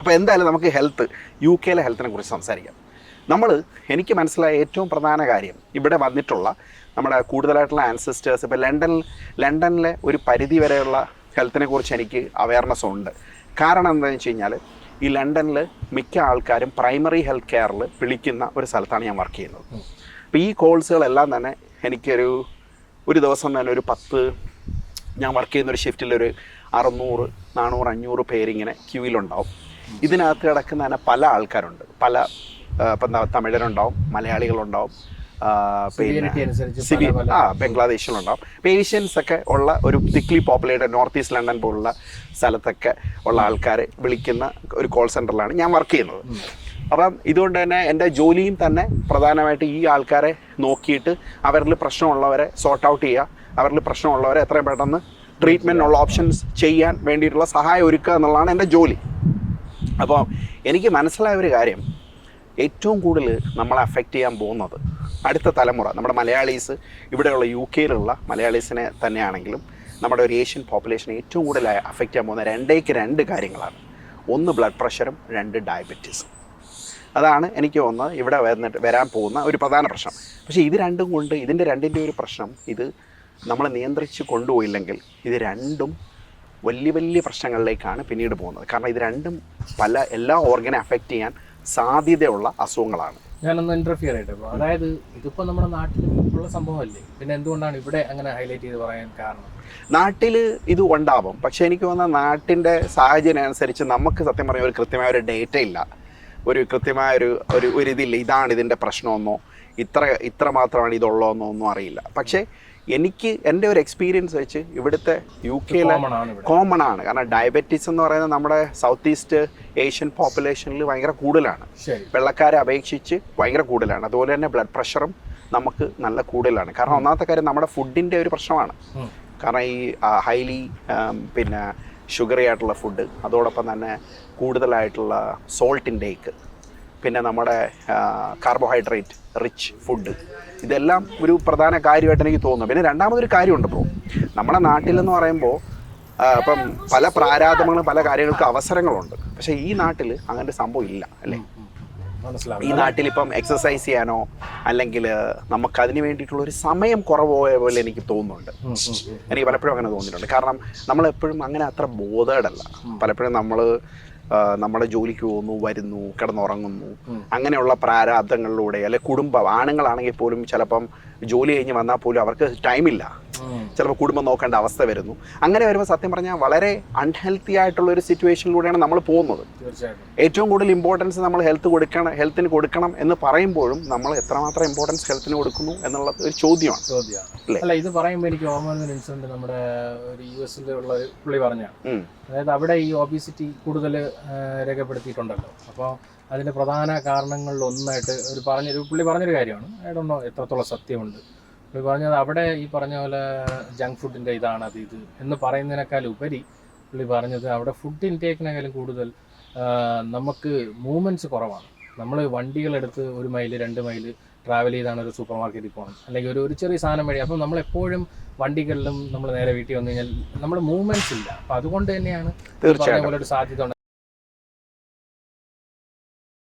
അപ്പോൾ എന്തായാലും നമുക്ക് യു കെയിലെ ഹെൽത്തിനെ കുറിച്ച് സംസാരിക്കാം. എനിക്ക് മനസ്സിലായ ഏറ്റവും പ്രധാന കാര്യം ഇവിടെ വന്നിട്ടുള്ള നമ്മുടെ കൂടുതലായിട്ടുള്ള ആൻസിസ്റ്റേഴ്സ്, ഇപ്പോൾ ലണ്ടനിലെ ഒരു പരിധി വരെയുള്ള ഹെൽത്തിനെ കുറിച്ച് എനിക്ക് അവയർനെസ് ഉണ്ട്. കാരണം എന്താണെന്ന് വെച്ച് കഴിഞ്ഞാൽ ഈ ലണ്ടനിൽ മിക്ക ആൾക്കാരും പ്രൈമറി ഹെൽത്ത് കെയറിൽ വിളിക്കുന്ന ഒരു സ്ഥലത്താണ് ഞാൻ വർക്ക് ചെയ്യുന്നത്. അപ്പോൾ ഈ കോൾസുകളെല്ലാം തന്നെ ഒരു ദിവസം തന്നെ ഞാൻ വർക്ക് ചെയ്യുന്നൊരു ഷിഫ്റ്റിലൊരു 600, 400, 500 പേരിങ്ങനെ ക്യൂവിലുണ്ടാവും. ഇതിനകത്ത് കിടക്കുന്ന തന്നെ പല ആൾക്കാരുണ്ട്. ഇപ്പം തമിഴരുണ്ടാവും, മലയാളികളുണ്ടാവും, പിന്നെ ബംഗ്ലാദേശിലുണ്ടാവും. ഏഷ്യൻസ് ഒക്കെ ഉള്ള ഒരു thickly populated north east London പോലുള്ള സ്ഥലത്തൊക്കെ ഉള്ള ആൾക്കാരെ വിളിക്കുന്ന ഒരു കോൾ സെൻ്ററിലാണ് ഞാൻ വർക്ക് ചെയ്യുന്നത്. അപ്പം ഇതുകൊണ്ട് തന്നെ എൻ്റെ ജോലിയും തന്നെ പ്രധാനമായിട്ട് ഈ ആൾക്കാരെ നോക്കിയിട്ട് അവരിൽ പ്രശ്നമുള്ളവരെ സോർട്ട് ഔട്ട് ചെയ്യുക, അവരിൽ പ്രശ്നമുള്ളവരെ എത്രയും പെട്ടെന്ന് ട്രീറ്റ്മെൻറ്റിനുള്ള ഓപ്ഷൻസ് ചെയ്യാൻ വേണ്ടിയിട്ടുള്ള സഹായം ഒരുക്കുക എന്നുള്ളതാണ് എൻ്റെ ജോലി. അപ്പോൾ എനിക്ക് മനസ്സിലായ ഒരു കാര്യം, ഏറ്റവും കൂടുതൽ നമ്മളെ അഫക്റ്റ് ചെയ്യാൻ പോകുന്നത് അടുത്ത തലമുറ, നമ്മുടെ മലയാളീസ്, ഇവിടെയുള്ള യു കെയിലുള്ള മലയാളീസിനെ തന്നെയാണെങ്കിലും നമ്മുടെ ഒരു ഏഷ്യൻ പോപ്പുലേഷനെ ഏറ്റവും കൂടുതൽ അഫക്റ്റ് ചെയ്യാൻ പോകുന്ന രണ്ട് കാര്യങ്ങളാണ്. ഒന്ന് ബ്ലഡ് പ്രഷറും, 2 ഡയബറ്റീസും. അതാണ് എനിക്ക് തോന്നുന്നത് ഇവിടെ വരാൻ പോകുന്ന ഒരു പ്രധാന പ്രശ്നം. പക്ഷേ ഇതിൻ്റെ രണ്ടിൻ്റെ ഒരു പ്രശ്നം, ഇത് നമ്മൾ നിയന്ത്രിച്ച് കൊണ്ടുപോയില്ലെങ്കിൽ ഇത് രണ്ടും വലിയ വലിയ പ്രശ്നങ്ങളിലേക്കാണ് പിന്നീട് പോകുന്നത്. കാരണം ഇത് രണ്ടും എല്ലാ ഓർഗനെ അഫക്റ്റ് ചെയ്യാൻ സാധ്യതയുള്ള അസുഖങ്ങളാണ്. ഞാനൊന്ന് ഇന്റർഫിയർ ചെയ്യട്ടെ. അതായത് ഇതിപ്പോൾ നമ്മുടെ നാട്ടിൽ ഉള്ള സംഭവമല്ലേ, പിന്നെ എന്തുകൊണ്ടാണ് ഇവിടെ അങ്ങനെ ഹൈലൈറ്റ് ചെയ്ത് പറയാൻ കാരണം? നാട്ടിൽ ഇത് ഉണ്ടാവും, പക്ഷേ എനിക്ക് തോന്നുന്ന നാട്ടിൻ്റെ സാഹചര്യം അനുസരിച്ച് നമുക്ക് സത്യം പറഞ്ഞാൽ ഒരു കൃത്യമായ ഒരു ഡേറ്റ ഇല്ല, ഒരു കൃത്യമായ ഒരു ഇതില്ല, ഇതാണ് ഇതിൻ്റെ പ്രശ്നമെന്നോ ഇത്ര മാത്രമാണ് ഇതുള്ളതെന്നോ ഒന്നും അറിയില്ല. പക്ഷേ എൻ്റെ ഒരു എക്സ്പീരിയൻസ് വെച്ച് ഇവിടുത്തെ യു കെയിലെ കോമൺ ആണ്. കാരണം ഡയബറ്റീസ് എന്ന് പറയുന്നത് നമ്മുടെ സൗത്ത് ഈസ്റ്റ് ഏഷ്യൻ പോപ്പുലേഷനിൽ ഭയങ്കര കൂടുതലാണ്, വെള്ളക്കാരെ അപേക്ഷിച്ച് ഭയങ്കര കൂടുതലാണ്. അതുപോലെ തന്നെ ബ്ലഡ് പ്രഷറും നമുക്ക് നല്ല കൂടുതലാണ്. കാരണം ഒന്നാമത്തെ കാര്യം നമ്മുടെ ഫുഡിൻ്റെ ഒരു പ്രശ്നമാണ്. കാരണം ഈ ഹൈലി പിന്നെ ഷുഗറി ആയിട്ടുള്ള ഫുഡ്, അതോടൊപ്പം തന്നെ കൂടുതലായിട്ടുള്ള സോൾട്ട് ഇൻടേക്ക്, പിന്നെ നമ്മുടെ കാർബോഹൈഡ്രേറ്റ് റിച്ച് ഫുഡ്, ഇതെല്ലാം ഒരു പ്രധാന കാര്യമായിട്ട് എനിക്ക് തോന്നുന്നു. പിന്നെ രണ്ടാമതൊരു കാര്യമുണ്ട് ബ്രോ, നമ്മുടെ നാട്ടിലെന്ന് പറയുമ്പോൾ ഇപ്പം പല പ്രാരാധങ്ങളും പല കാര്യങ്ങൾക്ക് അവസരങ്ങളുണ്ട്. പക്ഷേ ഈ നാട്ടിൽ അങ്ങനത്തെ സംഭവം ഇല്ല, അല്ലേ? ഈ നാട്ടിലിപ്പം എക്സസൈസ് ചെയ്യാനോ അല്ലെങ്കിൽ നമുക്കതിന് വേണ്ടിയിട്ടുള്ള ഒരു സമയം കുറവുപോയ പോലെ എനിക്ക് തോന്നുന്നുണ്ട്. എനിക്ക് പലപ്പോഴും അങ്ങനെ തോന്നിയിട്ടുണ്ട്. കാരണം നമ്മളെപ്പോഴും അങ്ങനെ അത്ര ബോധേഡല്ല. പലപ്പോഴും നമ്മുടെ ജോലിക്ക് പോകുന്നു, വരുന്നു, കിടന്നുറങ്ങുന്നു, അങ്ങനെയുള്ള പ്രാരാബ്ദങ്ങളിലൂടെ, അല്ലെ ആണുങ്ങളാണെങ്കിൽ പോലും ചിലപ്പം ജോലി കഴിഞ്ഞ് വന്നാൽ പോലും അവർക്ക് ടൈമില്ല, ചിലപ്പോൾ കുടുംബം നോക്കേണ്ട അവസ്ഥ വരുന്നു. അങ്ങനെ വരുമ്പോൾ സത്യം പറഞ്ഞാൽ വളരെ അൺഹെൽത്തി ആയിട്ടുള്ള ഒരു സിറ്റുവേഷനിലൂടെയാണ് നമ്മൾ പോകുന്നത്. ഏറ്റവും കൂടുതൽ ഇമ്പോർട്ടൻസ് നമ്മൾ ഹെൽത്തിന് കൊടുക്കണം എന്ന് പറയുമ്പോഴും നമ്മൾ എത്രമാത്രം ഇമ്പോർട്ടൻസ് ഹെൽത്തിന് കൊടുക്കുന്നു എന്നുള്ളത് ഒരു ചോദ്യമാണ്. അല്ല, ഇത് പറയുമ്പോൾ എനിക്ക് ഓർമ്മ വരുന്ന ഇൻസിഡന്റ് നമ്മുടെ ഒരു US ഉള്ള ഒരു പുള്ളി പറഞ്ഞാണ്. അതായത് അവിടെ ഈ ഒബീസിറ്റി കൂടുതൽ രേഖപ്പെടുത്തിയിട്ടുണ്ടല്ലോ. അപ്പോൾ അതിൻ്റെ പ്രധാന കാരണങ്ങളിൽ ഒന്നായിട്ട് പുള്ളി പറഞ്ഞൊരു കാര്യമാണ്. അയാളൊന്നോ എത്രത്തോളം സത്യമുണ്ട്. പുള്ളി പറഞ്ഞത് അവിടെ ഈ പറഞ്ഞ പോലെ ജങ്ക് ഫുഡിൻ്റെ ഇതാണ് ഇത് എന്ന് പറയുന്നതിനേക്കാൾ ഉപരി പുള്ളി പറഞ്ഞത് അവിടെ ഫുഡ് ഇൻടേക്കിനേക്കാളും കൂടുതൽ നമുക്ക് മൂവ്മെൻറ്റ്സ് കുറവാണ്. നമ്മൾ വണ്ടികളെടുത്ത് 1 മൈൽ 2 മൈൽ ട്രാവൽ ചെയ്താണ് ഒരു സൂപ്പർ മാർക്കറ്റിൽ പോകണം, അല്ലെങ്കിൽ ഒരു ചെറിയ സാധനം വഴി. അപ്പം നമ്മളെപ്പോഴും വണ്ടികളിലും നമ്മൾ നേരെ വീട്ടിൽ വന്നു കഴിഞ്ഞാൽ നമ്മൾ മൂവ്മെൻറ്റ്സ് ഇല്ല. അപ്പം അതുകൊണ്ട് തന്നെയാണ് പറഞ്ഞ പോലെ ഒരു സാധ്യത